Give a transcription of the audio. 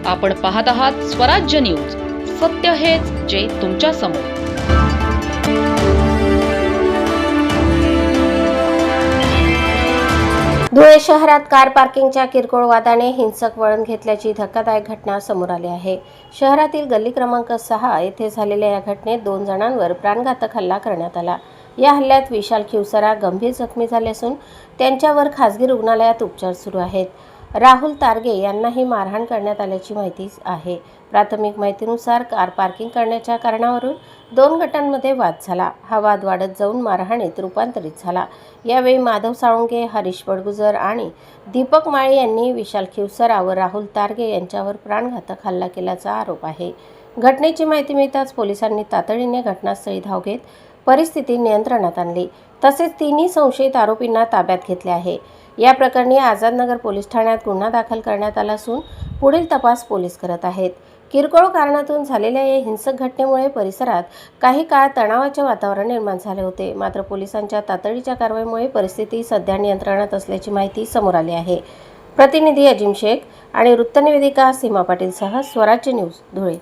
आपण पाहत आहात स्वराज्य न्यूज. सत्य हेच जे तुमच्या समोर. धुळे शहरात कार पार्किंगच्या किरकोळ वादाने हिंसक वळण घेतल्याची धक्कादायक घटना समोर आली आहे. शहरातील गल्ली क्रमांक 6 येथे झालेल्या या घटनेत 2 जणांवर प्राणघातक हल्ला करण्यात आला. या हल्ल्यात विशाल खिवसरा गंभीर जखमी झाले असून त्यांच्यावर खासगी रुग्णालयात उपचार सुरू आहेत. राहुल तारगे यांनाही मारहाण करण्यात आल्याची माहिती आहे. प्राथमिक माहितीनुसार कार पार्किंग करण्याच्या कारणावरून 2 गटांमध्ये वाद झाला. हा वाद वाढत जाऊन मारहाणीत रूपांतरित झाला. यावेळी माधव साळुंखे, हरीश बडगुजर आणि दीपक माळी यांनी विशाल खिवसरा व राहुल तारगे यांच्यावर प्राणघातक हल्ला केल्याचा आरोप आहे. घटनेची माहिती मिळताच पोलिसांनी तातडीने घटनास्थळी धाव घेत परिस्थिती नियंत्रणात आणली. तसेच तिन्ही संशयित आरोपींना ताब्यात घेतले आहे. या प्रकरणी आझादनगर पोलीस ठाण्यात गुन्हा दाखल करण्यात आला असून पुढील तपास पोलीस करत आहेत. किरकोळ कारणातून झालेल्या या हिंसक घटनेमुळे परिसरात काही काळ तणावाचे वातावरण निर्माण झाले होते. मात्र पोलिसांच्या तातडीच्या कारवाईमुळे परिस्थिती सध्या नियंत्रणात असल्याची माहिती समोर आली आहे. प्रतिनिधी अजिम शेख आणि वृत्तनिवेदिका सीमा पाटीलसह स्वराज्य न्यूज, धुळे.